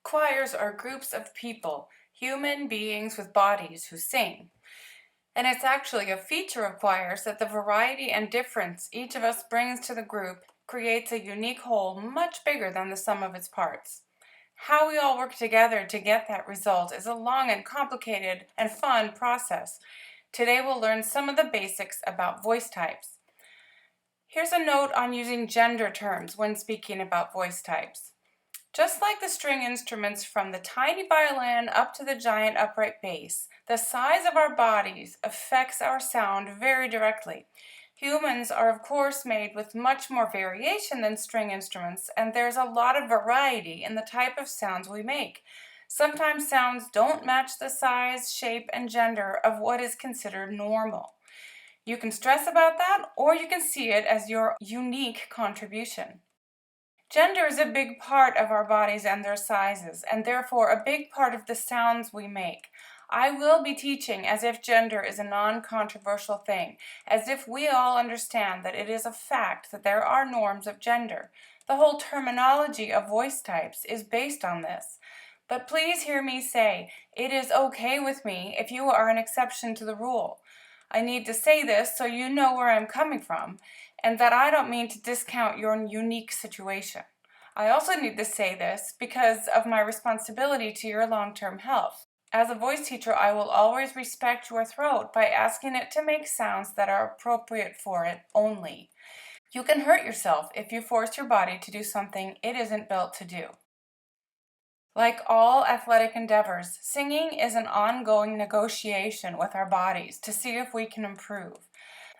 Choirs are groups of people, human beings with bodies who sing. And it's actually a feature of choirs that the variety and difference each of us brings to the group creates a unique whole much bigger than the sum of its parts. How we all work together to get that result is a long and complicated and fun process. Today we'll learn some of the basics about voice types. Here's a note on using gender terms when speaking about voice types. Just like the string instruments from the tiny violin up to the giant upright bass, the size of our bodies affects our sound very directly. Humans are of course made with much more variation than string instruments, and there's a lot of variety in the type of sounds we make. Sometimes sounds don't match the size, shape, and gender of what is considered normal. You can stress about that, or you can see it as your unique contribution. Gender is a big part of our bodies and their sizes, and therefore a big part of the sounds we make. I will be teaching as if gender is a non-controversial thing, as if we all understand that it is a fact that there are norms of gender. The whole terminology of voice types is based on this. But please hear me say, it is okay with me if you are an exception to the rule. I need to say this so you know where I'm coming from, and that I don't mean to discount your unique situation. I also need to say this because of my responsibility to your long-term health. As a voice teacher, I will always respect your throat by asking it to make sounds that are appropriate for it only. You can hurt yourself if you force your body to do something it isn't built to do. Like all athletic endeavors, singing is an ongoing negotiation with our bodies to see if we can improve.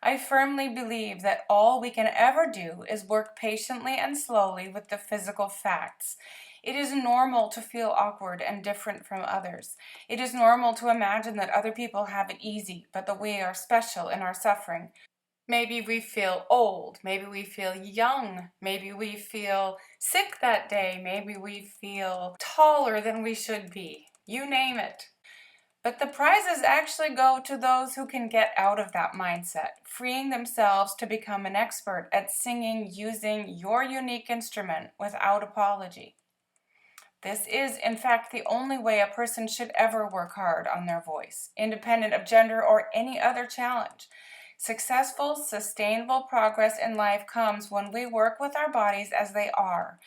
I firmly believe that all we can ever do is work patiently and slowly with the physical facts. It is normal to feel awkward and different from others. It is normal to imagine that other people have it easy, but that we are special in our suffering. Maybe we feel old, maybe we feel young, maybe we feel sick that day, maybe we feel taller than we should be. You name it. But the prizes actually go to those who can get out of that mindset, freeing themselves to become an expert at singing using your unique instrument without apology. This is, in fact, the only way a person should ever work hard on their voice, independent of gender or any other challenge. Successful, sustainable progress in life comes when we work with our bodies as they are,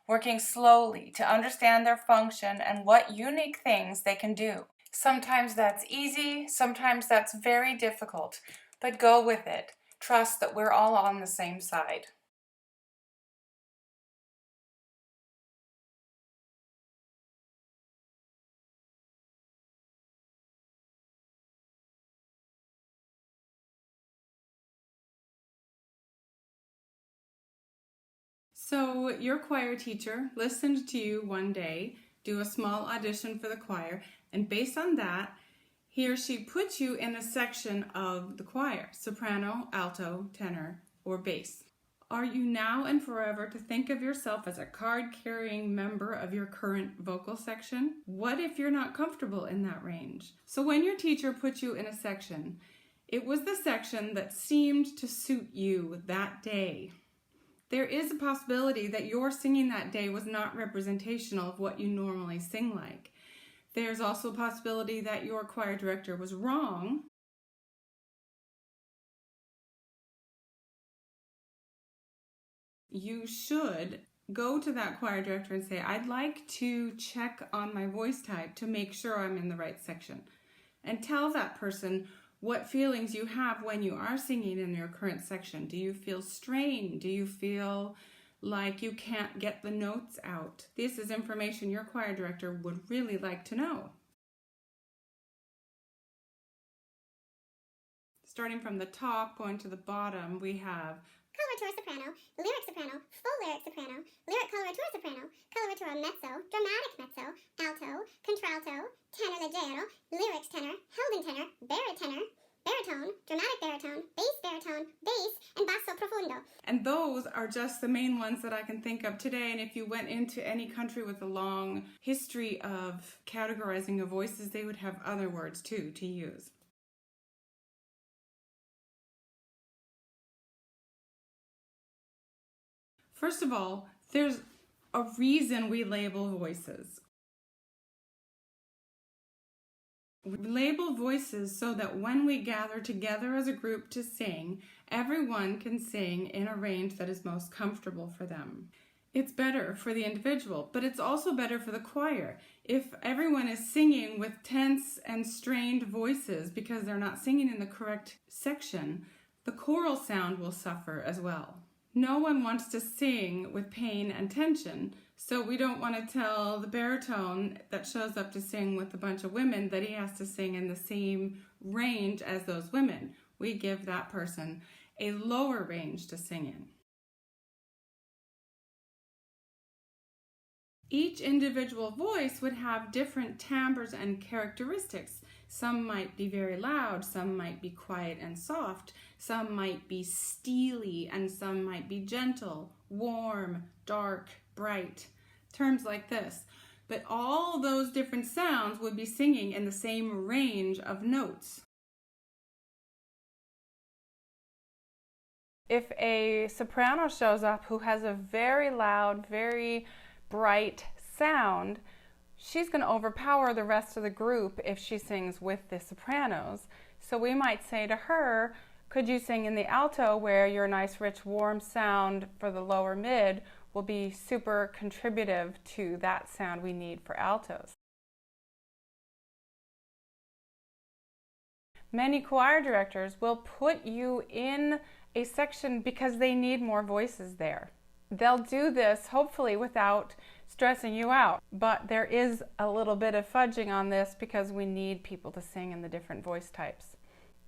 working slowly to understand their function and what unique things they can do. Sometimes that's easy, sometimes that's very difficult, but go with it. Trust that we're all on the same side. So your choir teacher listened to you one day do a small audition for the choir, and based on that, he or she put you in a section of the choir: soprano, alto, tenor, or bass. Are you now and forever to think of yourself as a card-carrying member of your current vocal section? What if you're not comfortable in that range? So when your teacher put you in a section, it was the section that seemed to suit you that day. There is a possibility that your singing that day was not representational of what you normally sing like. There's also a possibility that your choir director was wrong. You should go to that choir director and say, I'd like to check on my voice type to make sure I'm in the right section. And tell that person what feelings you have when you are singing in your current section. Do you feel strained? Do you feel like you can't get the notes out? This is information your choir director would really like to know. Starting from the top, going to the bottom, we have coloratura soprano, lyric soprano, full lyric soprano, lyric coloratura soprano, coloratura mezzo, dramatic mezzo, alto, contralto, tenor leggero, lyrics tenor, held in tenor, baritone, dramatic baritone, bass, and basso profundo. And those are just the main ones that I can think of today. And if you went into any country with a long history of categorizing of voices, they would have other words too to use. First of all, there's a reason we label voices. We label voices so that when we gather together as a group to sing, everyone can sing in a range that is most comfortable for them. It's better for the individual, but it's also better for the choir. If everyone is singing with tense and strained voices because they're not singing in the correct section, the choral sound will suffer as well. No one wants to sing with pain and tension, so we don't want to tell the baritone that shows up to sing with a bunch of women that he has to sing in the same range as those women. We give that person a lower range to sing in. Each individual voice would have different timbres and characteristics. Some might be very loud, some might be quiet and soft, some might be steely, and some might be gentle, warm, dark, bright. Terms like this. But all those different sounds would be singing in the same range of notes. If a soprano shows up who has a very loud, very bright sound, she's going to overpower the rest of the group if she sings with the sopranos. So we might say to her, could you sing in the alto where your nice, rich, warm sound for the lower mid will be super contributive to that sound we need for altos. Many choir directors will put you in a section because they need more voices there. They'll do this hopefully without stressing you out, but there is a little bit of fudging on this because we need people to sing in the different voice types.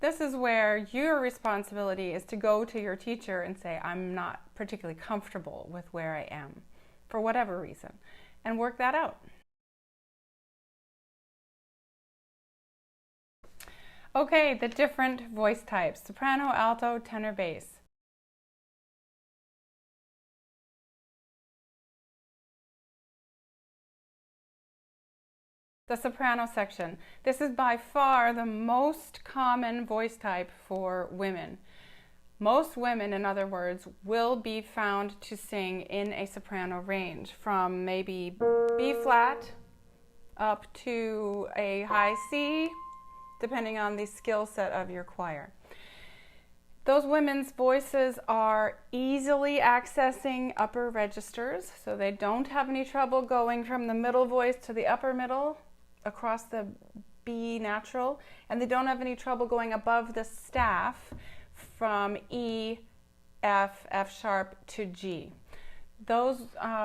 This is where your responsibility is to go to your teacher and say, I'm not particularly comfortable with where I am, for whatever reason, and work that out. Okay, the different voice types: soprano, alto, tenor, bass. The soprano section. This is by far the most common voice type for women. Most women, in other words, will be found to sing in a soprano range from maybe B flat up to a high C, depending on the skill set of your choir. Those women's voices are easily accessing upper registers, so they don't have any trouble going from the middle voice to the upper middle across the B natural, and they don't have any trouble going above the staff from E, F, F sharp to G. Those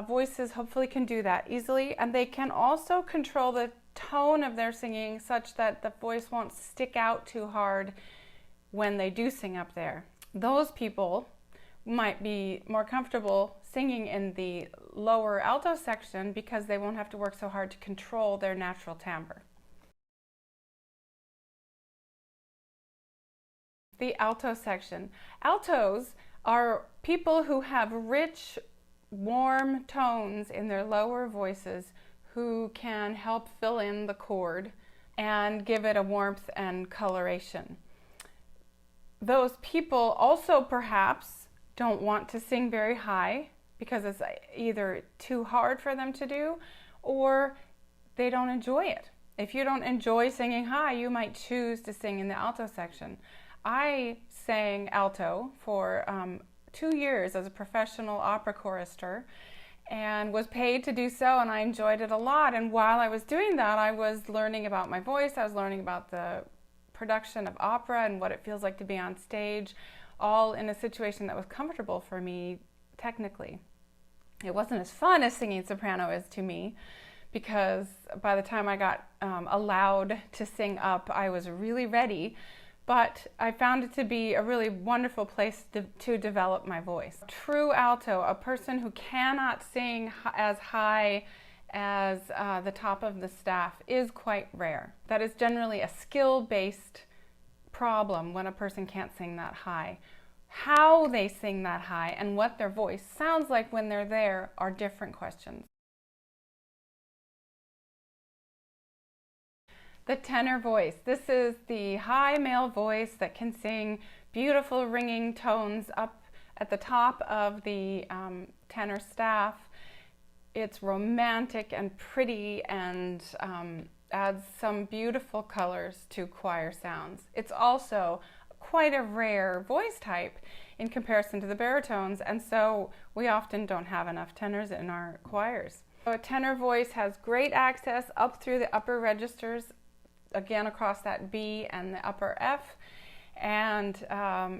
voices hopefully can do that easily, and they can also control the tone of their singing such that the voice won't stick out too hard when they do sing up there. Those people might be more comfortable singing in the lower alto section because they won't have to work so hard to control their natural timbre. The alto section. Altos are people who have rich, warm tones in their lower voices who can help fill in the chord and give it a warmth and coloration. Those people also perhaps don't want to sing very high because it's either too hard for them to do or they don't enjoy it. If you don't enjoy singing high, you might choose to sing in the alto section. I sang alto for 2 years as a professional opera chorister and was paid to do so, and I enjoyed it a lot. And while I was doing that, I was learning about my voice, I was learning about the production of opera and what it feels like to be on stage, all in a situation that was comfortable for me technically. It wasn't as fun as singing soprano is to me, because by the time I got allowed to sing up, I was really ready, but I found it to be a really wonderful place to develop my voice. True alto, a person who cannot sing as high as the top of the staff, is quite rare. That is generally a skill-based problem when a person can't sing that high. How they sing that high and what their voice sounds like when they're there are different questions. The tenor voice. This is the high male voice that can sing beautiful ringing tones up at the top of the tenor staff. It's romantic and pretty and adds some beautiful colors to choir sounds. It's also quite a rare voice type in comparison to the baritones, and so we often don't have enough tenors in our choirs. So a tenor voice has great access up through the upper registers, again across that B and the upper F, and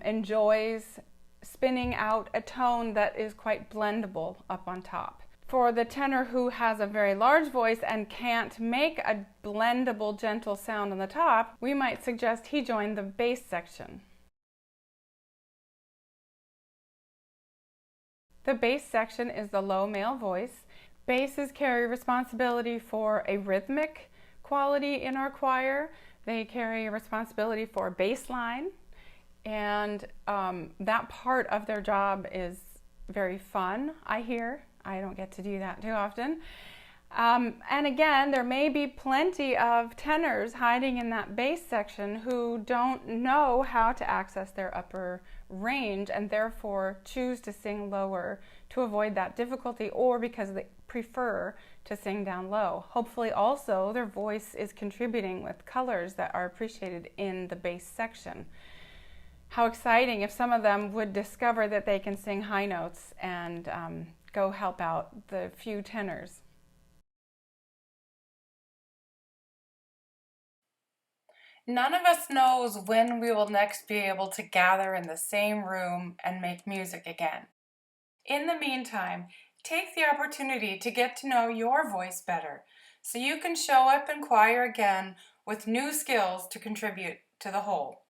enjoys spinning out a tone that is quite blendable up on top. For the tenor who has a very large voice and can't make a blendable, gentle sound on the top, we might suggest he join the bass section. The bass section is the low male voice. Basses carry responsibility for a rhythmic quality in our choir. They carry responsibility for bass line, and that part of their job is very fun, I hear. I don't get to do that too often. And again, there may be plenty of tenors hiding in that bass section who don't know how to access their upper range and therefore choose to sing lower to avoid that difficulty, or because they prefer to sing down low. Hopefully also their voice is contributing with colors that are appreciated in the bass section. How exciting if some of them would discover that they can sing high notes and go help out the few tenors. None of us knows when we will next be able to gather in the same room and make music again. In the meantime, take the opportunity to get to know your voice better so you can show up in choir again with new skills to contribute to the whole.